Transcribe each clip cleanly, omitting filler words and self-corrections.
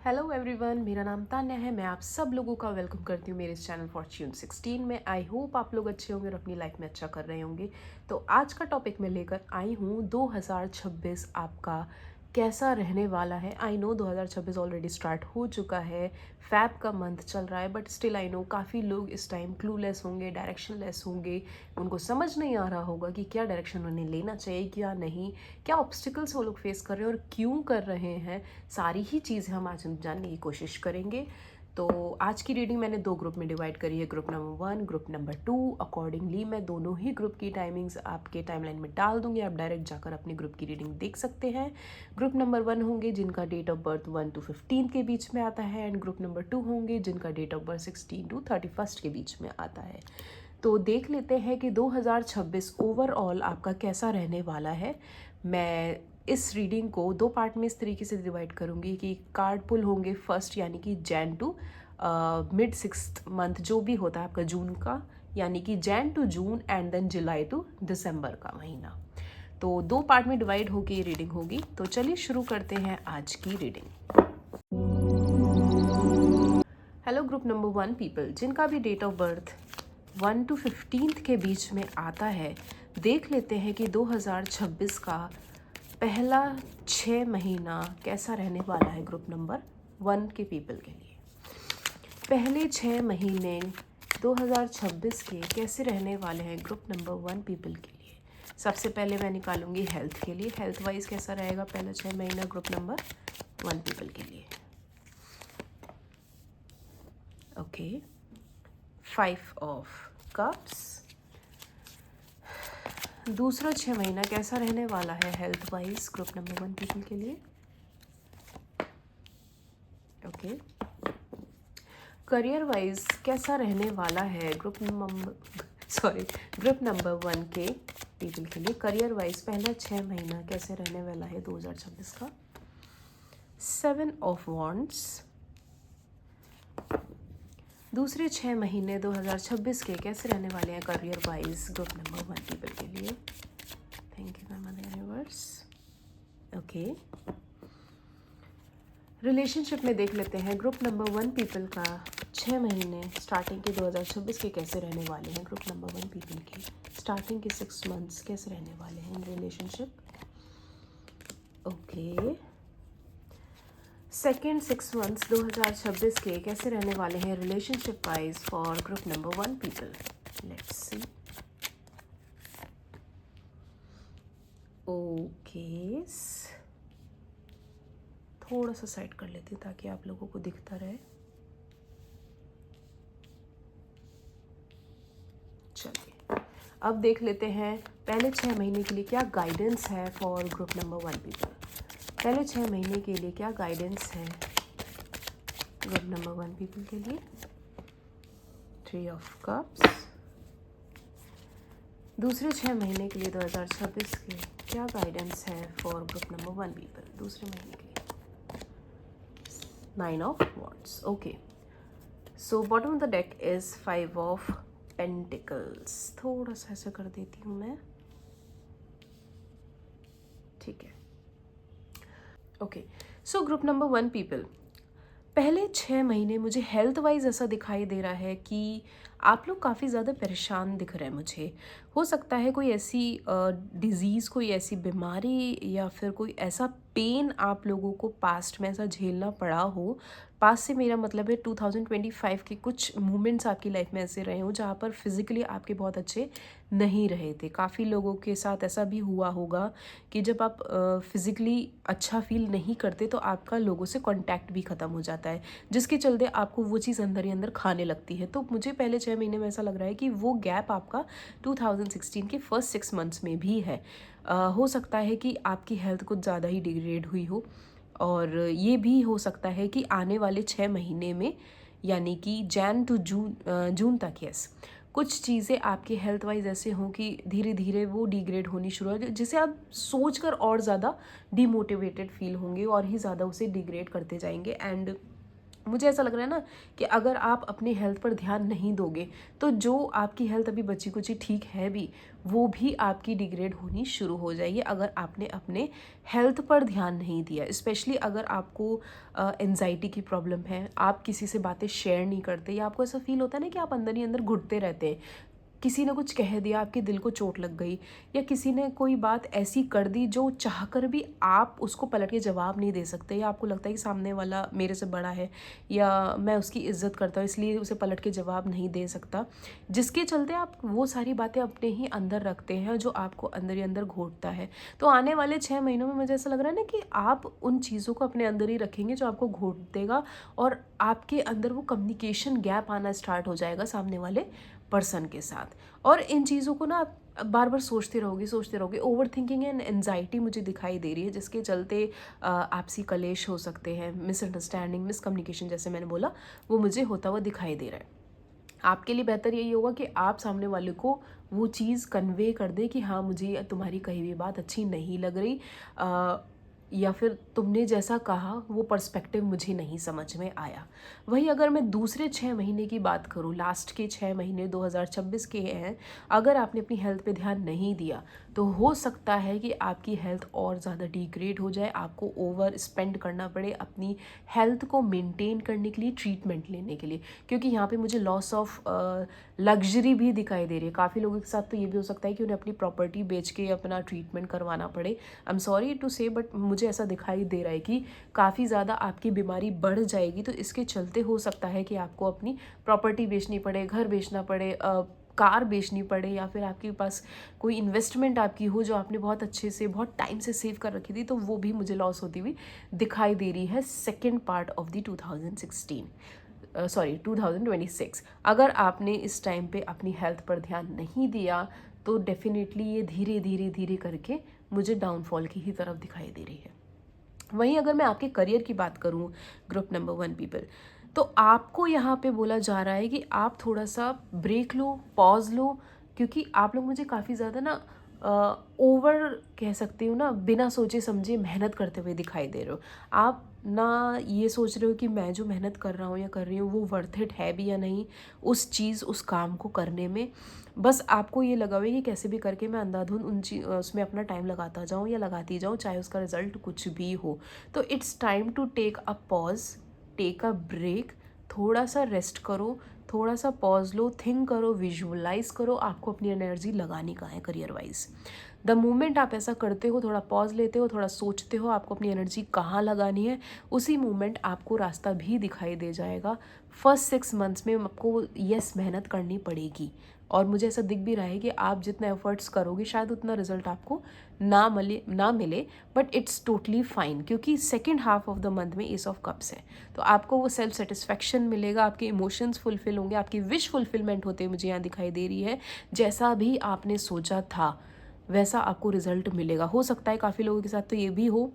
Hello everyone, मेरा नाम तान्या है। मैं आप सब लोगों का वेलकम करती हूँ मेरे इस चैनल फॉर्च्यून 16 में। आई होप आप लोग अच्छे होंगे और अपनी लाइफ में अच्छा कर रहे होंगे। तो आज का टॉपिक मैं लेकर आई हूँ 2026 आपका कैसा रहने वाला है। आई नो 2026 ऑलरेडी स्टार्ट हो चुका है, फैब का मंथ चल रहा है, बट स्टिल आई नो काफ़ी लोग इस टाइम क्लूलेस होंगे, डायरेक्शनलेस होंगे। उनको समझ नहीं आ रहा होगा कि क्या डायरेक्शन उन्हें लेना चाहिए, क्या नहीं, क्या ऑब्स्टिकल्स वो लोग फेस कर रहे हैं और क्यों कर रहे हैं। सारी ही चीज़ें हम आज जानने की कोशिश करेंगे। तो आज की रीडिंग मैंने दो ग्रुप में डिवाइड करी है, group number 1, group number 2। Accordingly मैं दोनों ही ग्रुप की टाइमिंग्स आपके टाइमलाइन में डाल दूंगी, आप डायरेक्ट जाकर अपने ग्रुप की रीडिंग देख सकते हैं। ग्रुप नंबर 1 होंगे जिनका डेट ऑफ बर्थ 1 to 15 के बीच में आता है, एंड ग्रुप नंबर 2 होंगे जिनका डेट ऑफ बर्थ 16 to 31 के बीच में आता है। तो देख लेते हैं कि 2026 ओवरऑल आपका कैसा रहने वाला है। मैं इस रीडिंग को दो पार्ट में इस तरीके से डिवाइड करूँगी कि कार्ड पुल होंगे फर्स्ट, यानी कि Jan to mid 6th month जो भी होता है आपका जून का, यानी कि Jan to June, and then July to December का महीना। तो दो पार्ट में डिवाइड होकर ये रीडिंग होगी। तो चलिए शुरू करते हैं आज की reading. Hello group number 1 people, जिनका भी डेट ऑफ बर्थ 1 to 15 के बीच में आता है, देख लेते हैं कि 2026 का पहला 6 महीना कैसा रहने वाला है ग्रुप नंबर 1 के पीपल के लिए। पहले 6 महीने 2026 के कैसे रहने वाले हैं ग्रुप नंबर 1 पीपल के लिए। सबसे पहले मैं निकालूंगी हेल्थ के लिए, हेल्थ वाइज कैसा रहेगा पहला 6 महीना ग्रुप नंबर 1 पीपल के लिए। Okay, 5 of cups. दूसरा 6 महीना कैसा रहने वाला है health wise group number 1 people के लिए। ओके, करियर वाइज कैसा रहने वाला है ग्रुप नंबर 1 के पीपल के लिए। करियर वाइज पहला 6 महीना कैसे रहने वाला है 2026 का। 7 ऑफ वॉन्ड्स। दूसरे 6 महीने 2026 के कैसे रहने वाले हैं career wise group number 1 people के लिए। Thank you mother universe. Okay, relationship में देख लेते हैं ग्रुप नंबर 1 पीपल का 6 महीने स्टार्टिंग के 2026 के कैसे रहने वाले हैं। ग्रुप नंबर 1 पीपल के स्टार्टिंग के 6 मंथ्स कैसे रहने वाले हैं in relationship. Okay, second 6 months 2026 के कैसे रहने वाले हैं relationship wise for group number 1 people. Let's see. Okay, थोड़ा सा साइड कर लेती हूँ ताकि आप लोगों को दिखता रहे। चलिए अब देख लेते हैं पहले 6 महीने के लिए क्या गाइडेंस है फॉर ग्रुप नंबर 1 पीपल। पहले 6 महीने के लिए क्या गाइडेंस है ग्रुप नंबर 1 पीपल के लिए। 3 ऑफ कप्स। दूसरे 6 महीने के लिए 2026 के क्या गाइडेंस है फॉर ग्रुप नंबर 1 पीपल दूसरे महीने के लिए। 9 of wands. Okay, so bottom of the deck is 5 of pentacles. थोड़ा सा ऐसा कर देती हूँ मैं, ठीक है। ओके, सो ग्रुप नंबर 1 पीपल पहले 6 महीने मुझे हेल्थ वाइज ऐसा दिखाई दे रहा है कि आप लोग काफ़ी ज़्यादा परेशान दिख रहे हैं मुझे। हो सकता है कोई ऐसी डिज़ीज़, कोई ऐसी बीमारी या फिर कोई ऐसा पेन आप लोगों को पास्ट में ऐसा झेलना पड़ा हो। पास्ट से मेरा मतलब है 2025 के कुछ मोमेंट्स आपकी लाइफ में ऐसे रहे हों जहाँ पर फिज़िकली आपके बहुत अच्छे नहीं रहे थे। काफ़ी लोगों के साथ ऐसा भी हुआ होगा कि जब आप फिज़िकली अच्छा फील नहीं करते तो आपका लोगों से कांटेक्ट भी ख़त्म हो जाता है, जिसके चलते आपको वो चीज़ अंदर ही अंदर खाने लगती है। तो मुझे पहले 6 महीने में ऐसा लग रहा है कि वो गैप आपका 2016 के फर्स्ट 6 मंथ्स में भी है। हो सकता है कि आपकी हेल्थ कुछ ज़्यादा ही डिग्रेड हुई हो, और ये भी हो सकता है कि आने वाले 6 महीने में, यानी कि जैन टू जून तक, यस, कुछ चीज़ें आपके हेल्थ वाइज ऐसे हों कि धीरे धीरे वो डिग्रेड होनी शुरू हो, जिसे आप सोचकर और ज़्यादा डिमोटिवेटेड फील होंगे और ही ज़्यादा उसे डिग्रेड करते जाएंगे। एंड मुझे ऐसा लग रहा है ना कि अगर आप अपनी हेल्थ पर ध्यान नहीं दोगे तो जो आपकी हेल्थ अभी बची कुची ठीक है भी, वो भी आपकी डिग्रेड होनी शुरू हो जाएगी अगर आपने अपने हेल्थ पर ध्यान नहीं दिया। स्पेशली अगर आपको एंजाइटी की प्रॉब्लम है, आप किसी से बातें शेयर नहीं करते, या आपको ऐसा फील होता है ना कि आप अंदर ही अंदर घुटते रहते हैं, किसी ने कुछ कह दिया, आपके दिल को चोट लग गई, या किसी ने कोई बात ऐसी कर दी जो चाहकर भी आप उसको पलट के जवाब नहीं दे सकते, या आपको लगता है कि सामने वाला मेरे से बड़ा है या मैं उसकी इज्जत करता हूँ इसलिए उसे पलट के जवाब नहीं दे सकता, जिसके चलते आप वो सारी बातें अपने ही अंदर रखते हैं जो आपको अंदर ही अंदर घोटता है। तो आने वाले 6 महीनों में मुझे ऐसा लग रहा है ना कि आप उन चीज़ों को अपने अंदर ही रखेंगे जो आपको घोट देगा, और आपके अंदर वो कम्युनिकेशन गैप आना स्टार्ट हो जाएगा सामने वाले पर्सन के साथ। और इन चीज़ों को ना आप बार बार सोचते रहोगे। ओवर थिंकिंग एंड एनजाइटी मुझे दिखाई दे रही है, जिसके चलते आपसी कलेश हो सकते हैं, मिसअंडरस्टैंडिंग, मिसकम्युनिकेशन जैसे मैंने बोला, वो मुझे होता हुआ दिखाई दे रहा है। आपके लिए बेहतर यही होगा कि आप सामने वाले को वो चीज़ कन्वे कर दें कि हाँ, मुझे तुम्हारी कही हुई बात अच्छी नहीं लग रही, या फिर तुमने जैसा कहा वो पर्सपेक्टिव मुझे नहीं समझ में आया। वहीं अगर मैं दूसरे 6 महीने की बात करूँ, लास्ट के 6 महीने 2026 के हैं, अगर आपने अपनी हेल्थ पे ध्यान नहीं दिया तो हो सकता है कि आपकी हेल्थ और ज़्यादा डिग्रेड हो जाए, आपको ओवर स्पेंड करना पड़े अपनी हेल्थ को मेंटेन करने के लिए, ट्रीटमेंट लेने के लिए, क्योंकि यहाँ पे मुझे लॉस ऑफ लग्जरी भी दिखाई दे रही है। काफ़ी लोगों के साथ तो ये भी हो सकता है कि उन्हें अपनी प्रॉपर्टी बेच के अपना ट्रीटमेंट करवाना पड़े। आई एम सॉरी टू से, बट मुझे ऐसा दिखाई दे रहा है कि काफ़ी ज़्यादा आपकी बीमारी बढ़ जाएगी, तो इसके चलते हो सकता है कि आपको अपनी प्रॉपर्टी बेचनी पड़े, घर बेचना पड़े, कार बेचनी पड़े, या फिर आपके पास कोई इन्वेस्टमेंट आपकी हो जो आपने बहुत अच्छे से बहुत टाइम से सेव कर रखी थी, तो वो भी मुझे लॉस होती हुई दिखाई दे रही है सेकेंड पार्ट ऑफ द 2026। अगर आपने इस टाइम पे अपनी हेल्थ पर ध्यान नहीं दिया तो डेफिनेटली ये धीरे धीरे धीरे करके मुझे डाउनफॉल की ही तरफ दिखाई दे रही है। वहीं अगर मैं आपके करियर की बात करूं, ग्रुप नंबर 1 पीपल, तो आपको यहाँ पे बोला जा रहा है कि आप थोड़ा सा ब्रेक लो, पॉज लो, क्योंकि आप लोग मुझे काफ़ी ज़्यादा ना ओवर कह सकती हूँ ना, बिना सोचे समझे मेहनत करते हुए दिखाई दे रहे हो। आप ना ये सोच रहे हो कि मैं जो मेहनत कर रहा हूँ या कर रही हूँ वो वर्थ इट है भी या नहीं उस चीज़, उस काम को करने में। बस आपको ये लगा हुआ है कि कैसे भी करके मैं अंधाधुंध उसमें अपना टाइम लगाता जाऊँ या लगाती जाऊँ, चाहे उसका रिजल्ट कुछ भी हो। तो it's time to take a pause, take a break, थोड़ा सा रेस्ट करो, थोड़ा सा पॉज लो, थिंक करो, विजुअलाइज करो आपको अपनी एनर्जी लगानी कहाँ है करियर वाइज। द मोमेंट आप ऐसा करते हो, थोड़ा पॉज लेते हो, थोड़ा सोचते हो आपको अपनी एनर्जी कहाँ लगानी है, उसी मोमेंट आपको रास्ता भी दिखाई दे जाएगा। फर्स्ट 6 मंथ्स में आपको यस मेहनत करनी पड़ेगी, और मुझे ऐसा दिख भी रहा है कि आप जितना एफर्ट्स करोगे शायद उतना रिजल्ट आपको ना मिले, बट इट्स टोटली फाइन, क्योंकि second half of the month में एस ऑफ कप्स है, तो आपको वो सेल्फ सेटिस्फेक्शन मिलेगा, आपके इमोशंस फुलफिल होंगे, आपकी विश फुलफिलमेंट होते मुझे यहाँ दिखाई दे रही है। जैसा भी आपने सोचा था वैसा आपको रिजल्ट मिलेगा। हो सकता है काफ़ी लोगों के साथ तो ये भी हो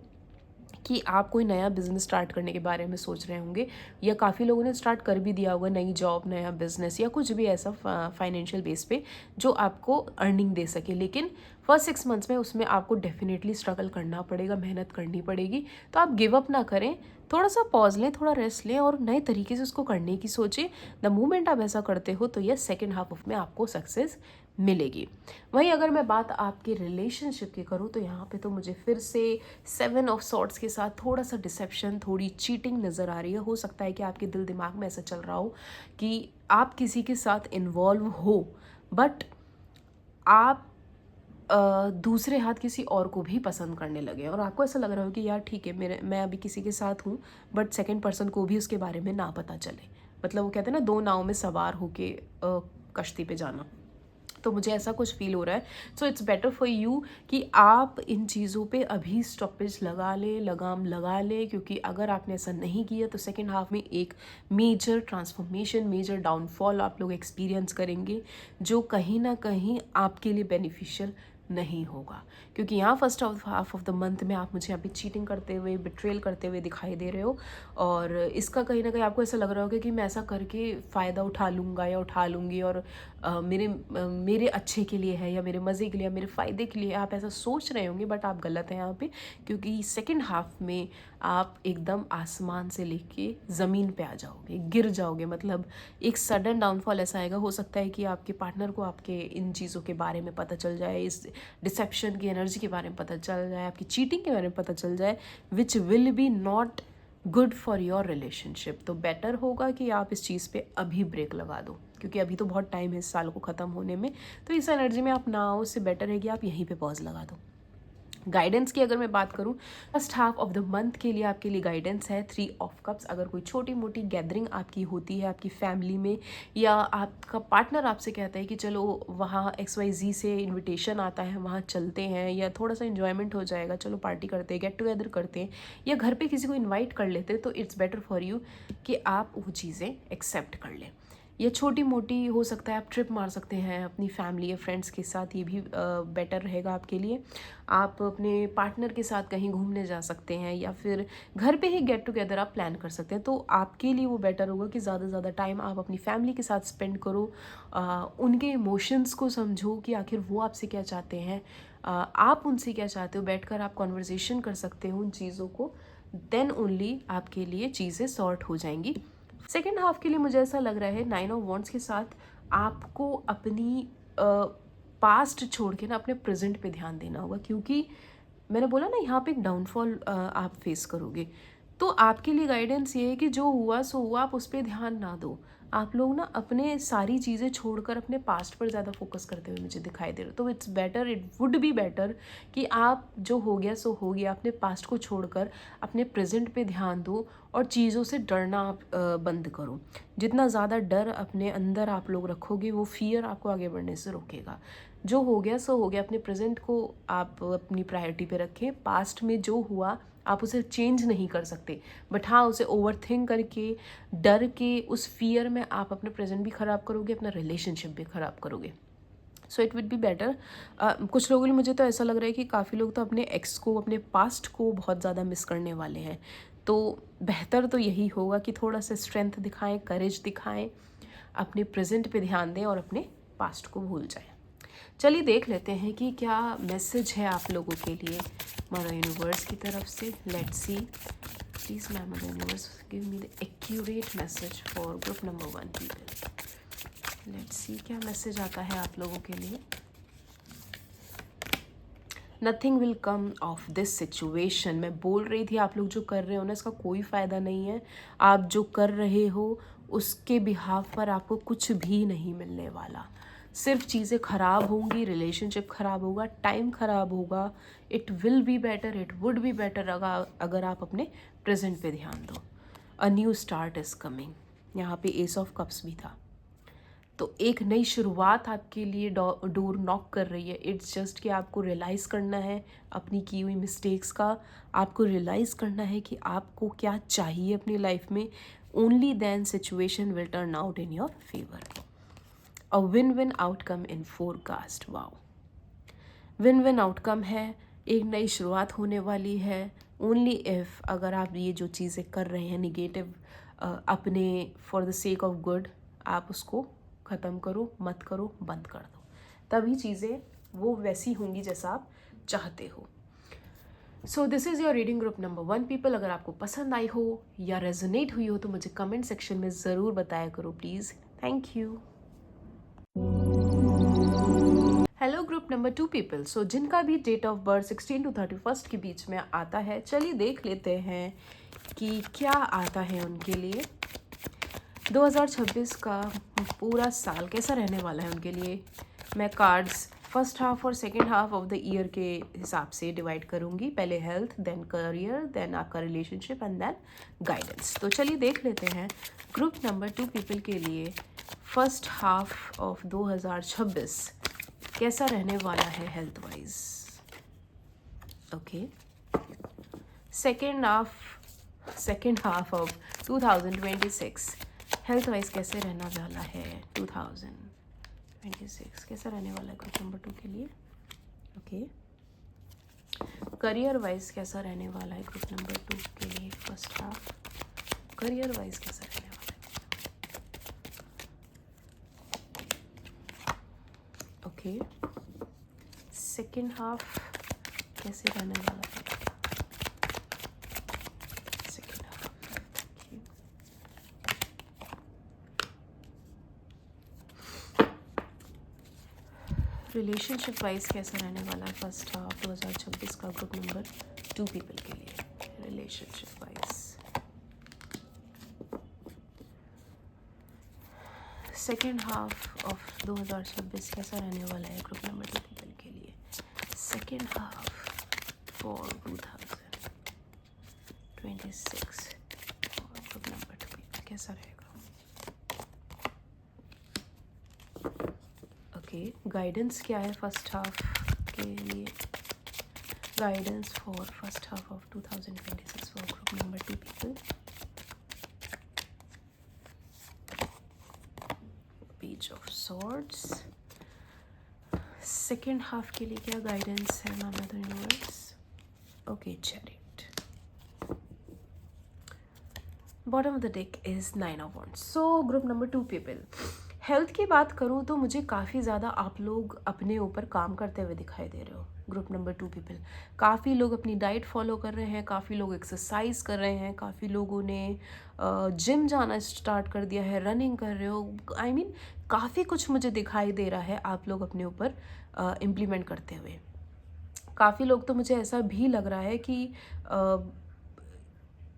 कि आप कोई नया बिजनेस स्टार्ट करने के बारे में सोच रहे होंगे, या काफ़ी लोगों ने स्टार्ट कर भी दिया होगा, नई जॉब, नया बिजनेस, या कुछ भी ऐसा फाइनेंशियल बेस पे जो आपको अर्निंग दे सके। लेकिन फर्स्ट 6 मंथ्स में उसमें आपको डेफिनेटली स्ट्रगल करना पड़ेगा, मेहनत करनी पड़ेगी। तो आप गिव अप ना करें, थोड़ा सा पॉज लें, थोड़ा रेस्ट लें और नए तरीके से उसको करने की सोचें। द मोमेंट आप ऐसा करते हो तो यस, सेकेंड हाफ ऑफ में आपको सक्सेस मिलेगी। वहीं अगर मैं बात आपके रिलेशनशिप की करूँ तो यहाँ पे तो मुझे फिर से 7 ऑफ सॉर्ट्स के साथ थोड़ा सा डिसेप्शन, थोड़ी चीटिंग नज़र आ रही है। हो सकता है कि आपके दिल दिमाग में ऐसा चल रहा हो कि आप किसी के साथ इन्वॉल्व हो, बट आप दूसरे हाथ किसी और को भी पसंद करने लगे, और आपको ऐसा लग रहा हो कि यार ठीक है, मैं अभी किसी के साथ हूँ, बट सेकंड पर्सन को भी उसके बारे में ना पता चले। मतलब वो कहते हैं ना, 2 नाव में सवार होके कश्ती पे जाना, तो मुझे ऐसा कुछ फील हो रहा है। So it's better for you कि आप इन चीज़ों पे अभी स्टॉपेज लगा लें, लगाम लगा लें, क्योंकि अगर आपने ऐसा नहीं किया तो सेकेंड हाफ में एक मेजर ट्रांसफॉर्मेशन, मेजर डाउनफॉल आप लोग एक्सपीरियंस करेंगे, जो कहीं ना कहीं आपके लिए बेनिफिशियल नहीं होगा। क्योंकि यहाँ first half of the month में आप मुझे यहाँ पे चीटिंग करते हुए, बिट्रेल करते हुए दिखाई दे रहे हो, और इसका कहीं ना कहीं आपको ऐसा लग रहा होगा कि मैं ऐसा करके फ़ायदा उठा लूँगा या उठा लूँगी, और मेरे अच्छे के लिए है या मेरे मज़े के लिए या मेरे फ़ायदे के लिए, आप ऐसा सोच रहे होंगे, बट आप गलत हैं यहाँ पे। क्योंकि सेकंड हाफ में आप एकदम आसमान से लेके ज़मीन पे आ जाओगे, गिर जाओगे। मतलब एक सडन डाउनफॉल ऐसा आएगा, हो सकता है कि आपके पार्टनर को आपके इन चीज़ों के बारे में पता चल जाए, इस डिसेप्शन की एनर्जी के बारे में पता चल जाए, आपकी चीटिंग के बारे में पता चल जाए, which will be not good for your relationship. तो बेटर होगा कि आप इस चीज़ पे अभी ब्रेक लगा दो, क्योंकि अभी तो बहुत टाइम है इस साल को ख़त्म होने में। तो इस एनर्जी में आप ना आओ, उससे बेटर है कि आप यहीं पे पॉज लगा दो। गाइडेंस की अगर मैं बात करूं, first half of the month के लिए आपके लिए गाइडेंस है 3 ऑफ कप्स। अगर कोई छोटी मोटी गैदरिंग आपकी होती है आपकी फैमिली में, या आपका पार्टनर आपसे कहता है कि चलो वहाँ XYZ से इनविटेशन आता है, वहाँ चलते हैं, या थोड़ा सा इन्जॉयमेंट हो जाएगा, चलो पार्टी करते हैं, गेट टुगेदर करते हैं, या घर पे किसी को इन्वाइट कर लेते हैं, तो इट्स बेटर फॉर यू कि आप वो चीज़ें एक्सेप्ट कर लें। ये छोटी मोटी हो सकता है, आप ट्रिप मार सकते हैं अपनी फैमिली या फ्रेंड्स के साथ, ये भी बेटर रहेगा आपके लिए। आप अपने पार्टनर के साथ कहीं घूमने जा सकते हैं, या फिर घर पे ही गेट टुगेदर आप प्लान कर सकते हैं। तो आपके लिए वो बेटर होगा कि ज़्यादा से ज़्यादा टाइम आप अपनी फैमिली के साथ स्पेंड करो, उनके इमोशंस को समझो कि आखिर वो आपसे क्या चाहते हैं, आप उनसे क्या चाहते हो, बैठकर आप कॉन्वर्जेसन कर सकते हो उन चीज़ों को। देन ओनली आपके लिए चीज़ें सॉर्ट हो जाएंगी। सेकेंड हाफ के लिए मुझे ऐसा लग रहा है 9 ऑफ वॉन्ड्स के साथ आपको अपनी पास्ट छोड़ के ना अपने प्रेजेंट पे ध्यान देना होगा, क्योंकि मैंने बोला ना यहाँ पे एक डाउनफॉल आप फेस करोगे। तो आपके लिए गाइडेंस ये है कि जो हुआ सो हुआ, आप उस पर ध्यान ना दो। आप लोग ना अपने सारी चीज़ें छोड़कर अपने पास्ट पर ज़्यादा फोकस करते हुए मुझे दिखाई दे रहे हो। तो it's better, it would be better कि आप जो हो गया सो हो गया, अपने पास्ट को छोड़कर अपने प्रेजेंट पे ध्यान दो, और चीज़ों से डरना आप बंद करो। जितना ज़्यादा डर अपने अंदर आप लोग रखोगे, वो फियर आपको आगे बढ़ने से रोकेगा। जो हो गया सो हो गया, अपने प्रेजेंट को आप अपनी प्रायोरिटी पे रखें। पास्ट में जो हुआ आप उसे चेंज नहीं कर सकते, बट हाँ उसे ओवरथिंक करके, डर के, उस फियर में आप अपना प्रेजेंट भी ख़राब करोगे, अपना रिलेशनशिप भी ख़राब करोगे। So it would be better. कुछ लोगों के लिए, मुझे तो ऐसा लग रहा है कि काफ़ी लोग तो अपने एक्स को, अपने पास्ट को बहुत ज़्यादा मिस करने वाले हैं। तो बेहतर तो यही होगा कि थोड़ा सा स्ट्रेंथ दिखाएं, करेज दिखाएं, अपने प्रेजेंट पे ध्यान दें और अपने पास्ट को भूल जाएं। चलिए देख लेते हैं कि क्या मैसेज है आप लोगों के लिए मदर यूनिवर्स की तरफ से। Let's see, please my mother universe give me the accurate message for group number 1 people. Let's see क्या मैसेज आता है आप लोगों के लिए। Nothing will come of this situation. मैं बोल रही थी आप लोग जो कर रहे हो ना, इसका कोई फ़ायदा नहीं है। आप जो कर रहे हो उसके बिहाफ पर आपको कुछ भी नहीं मिलने वाला। सिर्फ चीज़ें ख़राब होंगी, रिलेशनशिप ख़राब होगा, टाइम ख़राब होगा। It will be better, it would be better अगर आप अपने प्रेजेंट पे ध्यान दो। A new start is coming. यहाँ पे एस ऑफ कप्स भी था। तो एक नई शुरुआत आपके लिए डोर नॉक कर रही है। इट्स जस्ट कि आपको रियलाइज़ करना है अपनी की हुई मिस्टेक्स का। आपको रियलाइज़ करना है कि आपको क्या चाहिए अपनी लाइफ में। Only then situation will turn out in your favour. A win win outcome in forecast. Wow, win win outcome है, एक नई शुरुआत होने वाली है। ओनली इफ़ अगर आप ये जो चीज़ें कर रहे हैं निगेटिव, अपने for the sake of good, आप उसको ख़त्म करो, मत करो, बंद कर दो, तभी चीज़ें वो वैसी होंगी जैसा आप चाहते हो। So this is your reading group number 1 people. अगर आपको पसंद आई हो या रेजोनेट हुई हो तो मुझे कमेंट सेक्शन में ज़रूर बताया करो please. Thank you. Hello group number 2 people. So जिनका भी डेट ऑफ बर्थ 16 to 31 के बीच में आता है, चलिए देख लेते हैं कि क्या आता है उनके लिए। 2026 का पूरा साल कैसा रहने वाला है उनके लिए। मैं कार्ड्स फर्स्ट हाफ और second half of the year के हिसाब से डिवाइड करूँगी। पहले हेल्थ, देन करियर, देन आपका रिलेशनशिप एंड देन गाइडेंस। तो चलिए देख लेते हैं ग्रुप नंबर 2 पीपल के लिए फर्स्ट हाफ ऑफ 2026 कैसा रहने वाला है health wise. Okay, second half of 2026 health wise कैसे रहना वाला है। 2026 कैसा रहने वाला है ग्रुप नंबर 2 के लिए। ओके, करियर वाइज कैसा रहने वाला है ग्रुप नंबर 2 के लिए फर्स्ट हाफ। करियर वाइज कैसा रहने वाला है। ओके, सेकेंड हाफ कैसे रहने वाला है? सेकेंड हाफ, रिलेशनशिप वाइज कैसा रहने वाला है फर्स्ट हाफ 2026 का ग्रुप नंबर 2 पीपल के लिए? Relationship wise second half of 2026 कैसा रहने वाला है ग्रुप नंबर 2 पीपल के लिए? सेकेंड हाफ फॉर 2026 और ग्रुप नंबर 2 पीपल कैसा रहेगा? ओके, गाइडेंस क्या है फर्स्ट हाफ के लिए? Guidance for first half of 2026 for group number 2 people. Page of swords. Second half के लिए क्या गाइडेंस है mama the universe? Okay, chariot. Bottom of the deck is 9 of wands. So group number 2 people, health की बात करूँ तो मुझे काफ़ी ज़्यादा आप लोग अपने ऊपर काम करते हुए दिखाई दे रहे हो। ग्रुप नंबर 2 पीपल, काफ़ी लोग अपनी डाइट फॉलो कर रहे हैं, काफ़ी लोग एक्सरसाइज कर रहे हैं, काफ़ी लोगों ने जिम जाना स्टार्ट कर दिया है, रनिंग कर रहे हो। आई मीन काफ़ी कुछ मुझे दिखाई दे रहा है आप लोग अपने ऊपर इम्प्लीमेंट करते हुए। काफ़ी लोग तो मुझे ऐसा भी लग रहा है कि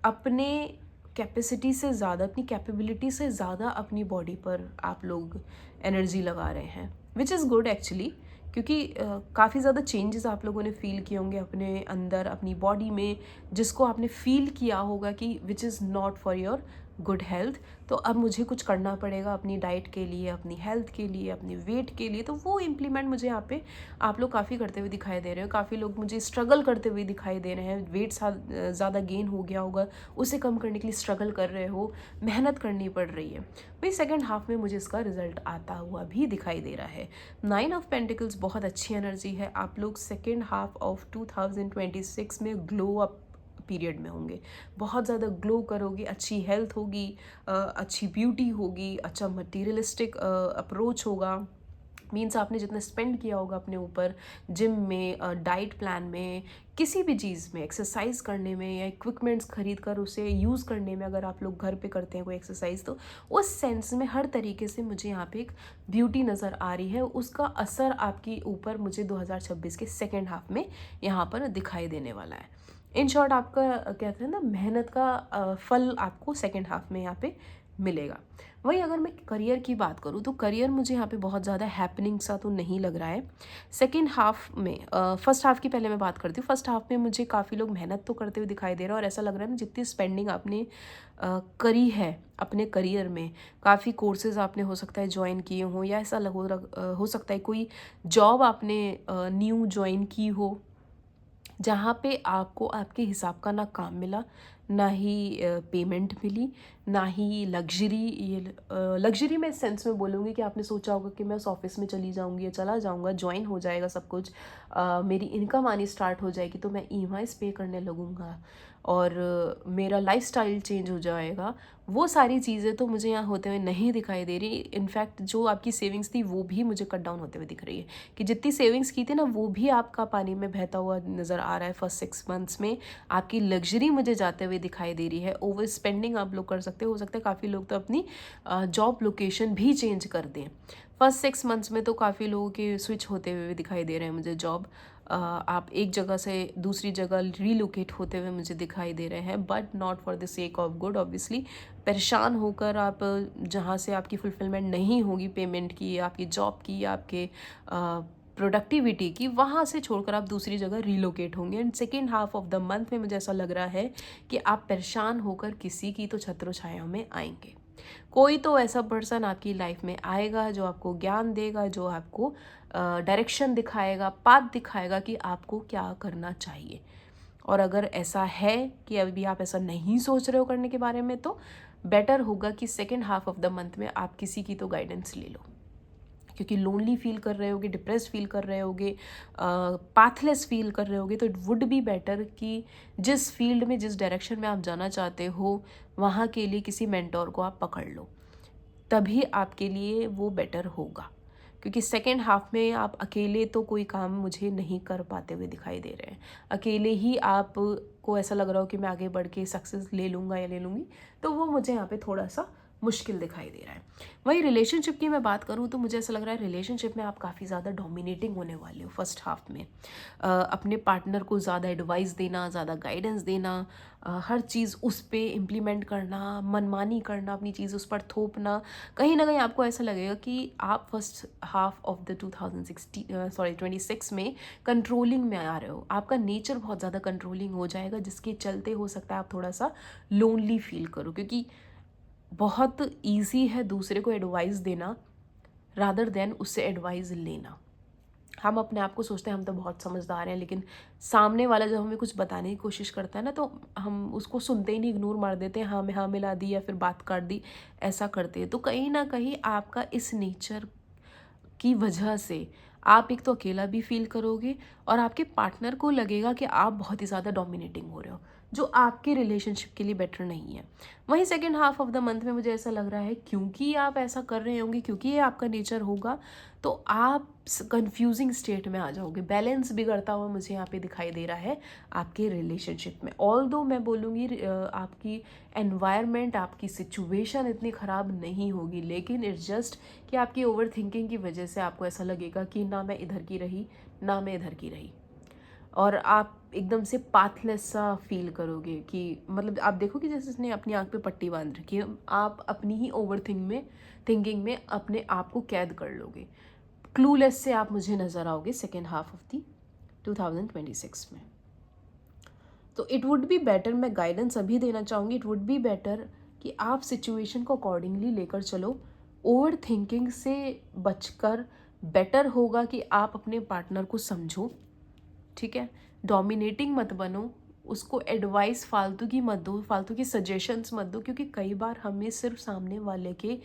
अपने कैपेसिटी से ज़्यादा, अपनी कैपेबिलिटी से ज़्यादा अपनी बॉडी पर आप लोग एनर्जी लगा रहे हैं, विच इज़ गुड एक्चुअली, क्योंकि काफ़ी ज़्यादा चेंजेस आप लोगों ने फील किए होंगे अपने अंदर, अपनी बॉडी में, जिसको आपने फील किया होगा कि which is not for your good health. तो अब मुझे कुछ करना पड़ेगा अपनी डाइट के लिए, अपनी हेल्थ के लिए, अपने वेट के लिए। तो वो इम्प्लीमेंट मुझे यहाँ पे आप लोग काफ़ी करते हुए दिखाई दे रहे हो। काफ़ी लोग मुझे स्ट्रगल करते हुए दिखाई दे रहे हैं। वेट ज़्यादा गेन हो गया होगा, उसे कम करने के लिए स्ट्रगल कर रहे हो, मेहनत करनी पड़ रही है। वही सेकेंड हाफ में मुझे इसका रिजल्ट आता हुआ भी दिखाई दे रहा है। 9 ऑफ पेंटिकल्स बहुत अच्छी एनर्जी है। आप लोग सेकेंड हाफ ऑफ 2026 में ग्लो अप पीरियड में होंगे, बहुत ज़्यादा ग्लो करोगे, अच्छी हेल्थ होगी, अच्छी ब्यूटी होगी, अच्छा मटीरियलिस्टिक अप्रोच होगा। मीन्स आपने जितना स्पेंड किया होगा अपने ऊपर, जिम में, डाइट प्लान में, किसी भी चीज़ में, एक्सरसाइज करने में या इक्विपमेंट्स खरीद कर उसे यूज़ करने में, अगर आप लोग घर पे करते हैं कोई एक्सरसाइज, तो उस सेंस में हर तरीके से मुझे यहाँ पे एक ब्यूटी नज़र आ रही है। उसका असर आपके ऊपर मुझे 2026 के सेकेंड हाफ में यहाँ पर दिखाई देने वाला है। इन शॉर्ट, आपका कहते हैं ना, मेहनत का फल आपको सेकेंड हाफ में यहाँ पे मिलेगा। वही अगर मैं करियर की बात करूँ तो करियर मुझे यहाँ पे बहुत ज़्यादा हैपनिंग सा तो नहीं लग रहा है सेकेंड हाफ में। फर्स्ट हाफ की पहले मैं बात करती हूँ। फर्स्ट हाफ में मुझे काफ़ी लोग मेहनत तो करते हुए दिखाई दे रहा है, और ऐसा लग रहा है ना, जितनी स्पेंडिंग आपने करी है अपने करियर में, काफ़ी कोर्सेज आपने हो सकता है ज्वाइन किए हों, या ऐसा हो सकता है कोई जॉब आपने न्यू ज्वाइन की हो, जहाँ पे आपको आपके हिसाब का ना काम मिला, ना ही पेमेंट मिली, ना ही लग्जरी। ये लग्जरी मैं इस सेंस में बोलूँगी कि आपने सोचा होगा कि मैं उस ऑफिस में चली जाऊँगी या चला जाऊँगा, ज्वाइन हो जाएगा सब कुछ, मेरी इनकम आनी स्टार्ट हो जाएगी, तो मैं ईएमआईज़ पे करने लगूँगा और मेरा लाइफस्टाइल चेंज हो जाएगा। वो सारी चीज़ें तो मुझे यहाँ होते हुए नहीं दिखाई दे रही। इनफैक्ट जो आपकी सेविंग्स थी वो भी मुझे कट डाउन होते हुए दिख रही है, कि जितनी सेविंग्स की थी ना, वो भी आपका पानी में बहता हुआ नज़र आ रहा है। फर्स्ट 6 मंथ्स में आपकी लग्जरी मुझे जाते हुए दिखाई दे रही है। ओवर स्पेंडिंग आप लोग कर सकते हो सकता है काफ़ी लोग तो अपनी जॉब लोकेशन भी चेंज कर दें। फर्स्ट 6 मंथ्स में तो काफ़ी लोगों के स्विच होते हुए दिखाई दे रहे हैं मुझे जॉब। आप एक जगह से दूसरी जगह रीलोकेट होते हुए मुझे दिखाई दे रहे हैं, but not for the sake of good. Obviously परेशान होकर आप जहाँ से आपकी फुलफिलमेंट नहीं होगी पेमेंट की, आपकी जॉब की, आपके प्रोडक्टिविटी की, वहाँ से छोड़कर आप दूसरी जगह रीलोकेट होंगे। And second half of the month में मुझे ऐसा लग रहा है कि आप परेशान होकर किसी की तो छत्र छाया में आएंगे। कोई तो ऐसा पर्सन आपकी लाइफ में आएगा जो आपको ज्ञान देगा, जो आपको डायरेक्शन दिखाएगा, पाथ दिखाएगा कि आपको क्या करना चाहिए। और अगर ऐसा है कि अभी आप ऐसा नहीं सोच रहे हो करने के बारे में, तो बेटर होगा कि second half of the month में आप किसी की तो गाइडेंस ले लो, क्योंकि लोनली फील कर रहे होगे, डिप्रेस्ड फील कर रहे होगे, पाथलेस फील कर रहे होगे, तो इट वुड बी बेटर कि जिस फील्ड में, जिस डायरेक्शन में आप जाना चाहते हो, वहाँ के लिए किसी मेंटोर को आप पकड़ लो, तभी आपके लिए वो बेटर होगा। क्योंकि सेकेंड हाफ में आप अकेले तो कोई काम मुझे नहीं कर पाते हुए दिखाई दे रहे हैं। अकेले ही आप को ऐसा लग रहा हो कि मैं आगे बढ़ के सक्सेस ले लूँगा या ले लूँगी, तो वो मुझे यहाँ पे थोड़ा सा मुश्किल दिखाई दे रहा है। वहीं रिलेशनशिप की मैं बात करूँ तो मुझे ऐसा लग रहा है रिलेशनशिप में आप काफ़ी ज़्यादा डोमिनेटिंग होने वाले हो फर्स्ट हाफ में। अपने पार्टनर को ज़्यादा एडवाइस देना, ज़्यादा गाइडेंस देना, हर चीज़ उस पे इम्प्लीमेंट करना, मनमानी करना, अपनी चीज़ उस पर थोपना। कहीं ना कहीं आपको ऐसा लगेगा कि आप फर्स्ट हाफ ऑफ द 26 में कंट्रोलिंग में आ रहे हो। आपका नेचर बहुत ज़्यादा कंट्रोलिंग हो जाएगा, जिसके चलते हो सकता है आप थोड़ा सा लोनली फील करो, क्योंकि बहुत ईजी है दूसरे को एडवाइस देना रादर देन उससे एडवाइस लेना। हम अपने आप को सोचते हैं हम तो बहुत समझदार हैं, लेकिन सामने वाला जब हमें कुछ बताने की कोशिश करता है ना, तो हम उसको सुनते ही नहीं, इग्नोर मार देते हैं, हाँ में हाँ मिला दी या फिर बात काट दी, ऐसा करते हैं। तो कहीं ना कहीं आपका इस नेचर की वजह से आप एक तो अकेला भी फील करोगे और आपके पार्टनर को लगेगा कि आप बहुत ही ज़्यादा डोमिनेटिंग हो रहे हो, जो आपके रिलेशनशिप के लिए बेटर नहीं है। वहीं second half of the month में मुझे ऐसा लग रहा है क्योंकि आप ऐसा कर रहे होंगे, क्योंकि ये आपका नेचर होगा, तो आप कंफ्यूजिंग स्टेट में आ जाओगे। बैलेंस बिगड़ता हुआ मुझे यहाँ पे दिखाई दे रहा है आपके रिलेशनशिप में। ऑल्दो मैं बोलूँगी आपकी एनवायरनमेंट, आपकी सिचुएशन इतनी ख़राब नहीं होगी, लेकिन इट्स जस्ट कि आपकी ओवर थिंकिंग की वजह से आपको ऐसा लगेगा कि ना मैं इधर की रही ना मैं इधर की रही, और आप एकदम से पाथलेस सा फील करोगे कि मतलब आप देखो कि जैसे उसने अपनी आँख पे पट्टी बांध रखी है, आप अपनी ही ओवर थिंकिंग में अपने आप को कैद कर लोगे। क्लूलेस से आप मुझे नज़र आओगे सेकेंड हाफ ऑफ दी 2026 में। तो इट वुड बी बेटर, मैं गाइडेंस अभी देना चाहूँगी, इट वुड बी बेटर कि आप सिचुएशन को अकॉर्डिंगली लेकर चलो। ओवर थिंकिंग से बचकर बेटर होगा कि आप अपने पार्टनर को समझो, ठीक है। डोमिनेटिंग मत बनो, उसको एडवाइस फालतू की मत दो, फालतू की सजेशंस मत दो, क्योंकि कई बार हमें सिर्फ सामने वाले के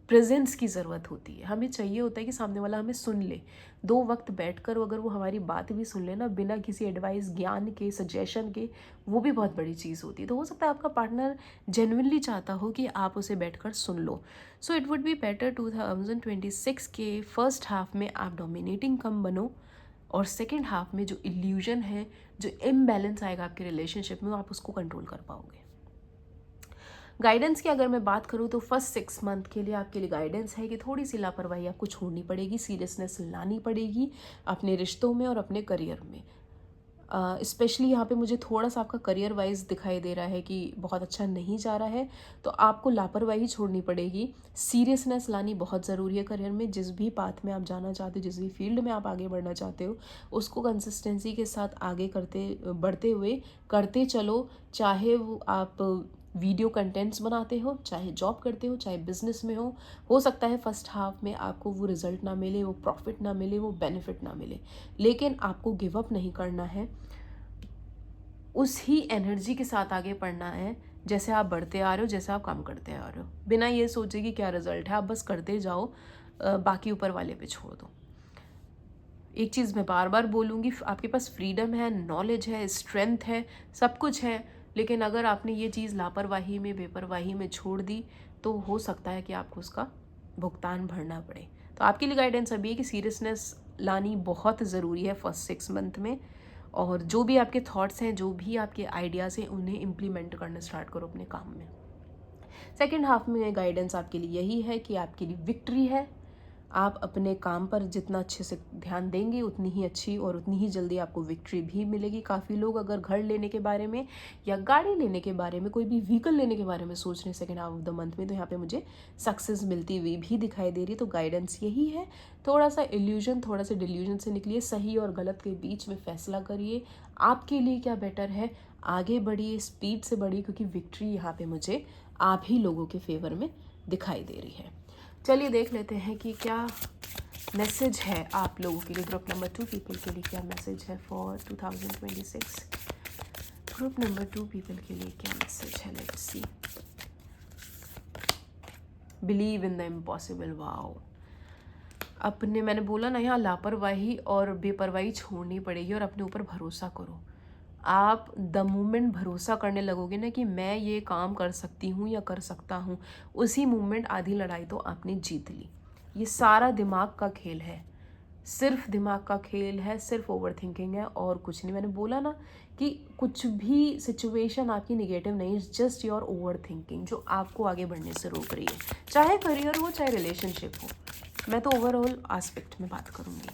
प्रेजेंस की ज़रूरत होती है। हमें चाहिए होता है कि सामने वाला हमें सुन ले, दो वक्त बैठकर अगर वो हमारी बात भी सुन ले ना, बिना किसी एडवाइस, ज्ञान के, सजेशन के, वो भी बहुत बड़ी चीज़ होती है। तो हो सकता है आपका पार्टनर जेन्युइनली चाहता हो कि आप उसे बैठकर सुन लो। So it would be better 2026 के फर्स्ट हाफ में आप डोमिनेटिंग कम बनो, और सेकेंड हाफ में जो इल्यूजन है, जो इम्बैलेंस आएगा आपके रिलेशनशिप में, आप उसको कंट्रोल कर पाओगे। गाइडेंस की अगर मैं बात करूँ तो फर्स्ट 6 मंथ के लिए आपके लिए गाइडेंस है कि थोड़ी सी लापरवाही आपको छोड़नी पड़ेगी, सीरियसनेस लानी पड़ेगी अपने रिश्तों में और अपने करियर में। स्पेशली यहाँ पे मुझे थोड़ा सा आपका करियर वाइज दिखाई दे रहा है कि बहुत अच्छा नहीं जा रहा है, तो आपको लापरवाही छोड़नी पड़ेगी। सीरियसनेस लानी बहुत ज़रूरी है करियर में। जिस भी पाथ में आप जाना चाहते हो, जिस भी फील्ड में आप आगे बढ़ना चाहते हो, उसको कंसिस्टेंसी के साथ आगे बढ़ते हुए करते चलो। चाहे वो आप वीडियो कंटेंट्स बनाते हो, चाहे जॉब करते हो, चाहे बिजनेस में हो सकता है फर्स्ट हाफ में आपको वो रिजल्ट ना मिले, वो प्रॉफिट ना मिले, वो बेनिफिट ना मिले, लेकिन आपको गिव अप नहीं करना है। उस ही एनर्जी के साथ आगे बढ़ना है जैसे आप बढ़ते आ रहे हो, जैसे आप काम करते आ रहे हो, बिना ये सोचे कि क्या रिजल्ट है। आप बस करते जाओ, बाकी ऊपर वाले पे छोड़ दो। एक चीज़ मैं बार बार बोलूँगी, आपके पास फ्रीडम है, नॉलेज है, स्ट्रेंथ है, सब कुछ है, लेकिन अगर आपने ये चीज़ लापरवाही में, बेपरवाही में छोड़ दी, तो हो सकता है कि आपको उसका भुगतान भरना पड़े। तो आपके लिए गाइडेंस अभी है कि सीरियसनेस लानी बहुत ज़रूरी है फर्स्ट 6 मंथ में, और जो भी आपके थॉट्स हैं, जो भी आपके आइडियाज़ हैं, उन्हें इम्प्लीमेंट करना स्टार्ट करो अपने काम में। सेकेंड हाफ में गाइडेंस आपके लिए यही है कि आपके लिए विक्ट्री है। आप अपने काम पर जितना अच्छे से ध्यान देंगे, उतनी ही अच्छी और उतनी ही जल्दी आपको विक्ट्री भी मिलेगी। काफ़ी लोग अगर घर लेने के बारे में या गाड़ी लेने के बारे में, कोई भी व्हीकल लेने के बारे में सोच रहे हैं second half of the month में, तो यहाँ पे मुझे सक्सेस मिलती हुई भी दिखाई दे रही है। तो गाइडेंस यही है, थोड़ा सा इल्यूजन, थोड़ा सा डिल्यूजन से निकलिए, सही और गलत के बीच में फैसला करिए, आपके लिए क्या बेटर है, आगे बढ़िए, स्पीड से बढ़िए, क्योंकि विक्ट्री यहाँ पे मुझे आप ही लोगों के फेवर में दिखाई दे रही है। चलिए देख लेते हैं कि क्या मैसेज है आप लोगों के लिए, ग्रुप नंबर 2 पीपल के लिए क्या मैसेज है फॉर 2026। ग्रुप नंबर 2 पीपल के लिए क्या मैसेज है, let's see. Believe in the impossible. Wow, अपने, मैंने बोला ना, यहाँ लापरवाही और बेपरवाही छोड़नी पड़ेगी और अपने ऊपर भरोसा करो। आप द मोमेंट भरोसा करने लगोगे ना कि मैं ये काम कर सकती हूँ या कर सकता हूँ, उसी मोमेंट आधी लड़ाई तो आपने जीत ली। ये सारा दिमाग का खेल है, सिर्फ दिमाग का खेल है, सिर्फ ओवर थिंकिंग है और कुछ नहीं। मैंने बोला ना कि कुछ भी सिचुएशन आपकी निगेटिव नहीं, it's just your over thinking जो आपको आगे बढ़ने से रोक रही है, चाहे करियर हो चाहे रिलेशनशिप हो। मैं तो ओवरऑल एस्पेक्ट में बात करूँगी।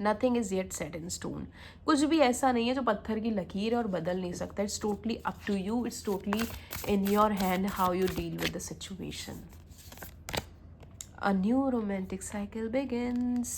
Nothing is yet set in stone, कुछ भी ऐसा नहीं है जो पत्थर की लकीर है और बदल नहीं सकता। It's totally up to you, it's totally in your hand how you deal with the situation. A new romantic cycle begins.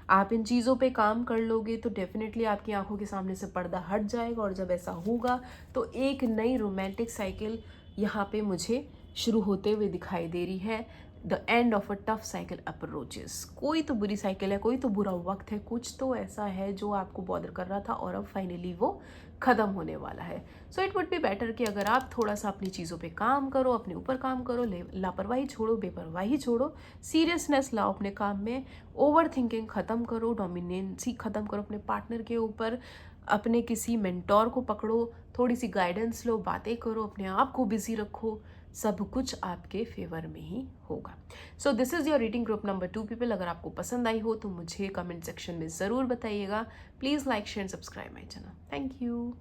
आप इन चीज़ों पे काम कर लोगे तो डेफिनेटली आपकी आंखों के सामने से पर्दा हट जाएगा, और जब ऐसा होगा तो एक नई रोमांटिक साइकिल यहाँ पे मुझे शुरू होते हुए दिखाई दे रही है। The end of a tough cycle approaches. कोई तो बुरी साइकिल है, कोई तो बुरा वक्त है, कुछ तो ऐसा है जो आपको बॉदर कर रहा था और अब फाइनली वो ख़त्म होने वाला है। सो इट वुड बी बेटर कि अगर आप थोड़ा सा अपनी चीज़ों पे काम करो, अपने ऊपर काम करो, लापरवाही छोड़ो, बेपरवाही छोड़ो, सीरियसनेस लाओ अपने काम में, ओवर थिंकिंग ख़त्म करो, डोमिनेंसी ख़त्म करो अपने पार्टनर के ऊपर, अपने किसी मेंटोर को पकड़ो, थोड़ी सी गाइडेंस लो, बातें करो, अपने आप को बिजी रखो, सब कुछ आपके फेवर में ही होगा। So this is your reading group number 2 people. अगर आपको पसंद आई हो तो मुझे कमेंट सेक्शन में ज़रूर बताइएगा। Please like share and subscribe my channel. Thank you.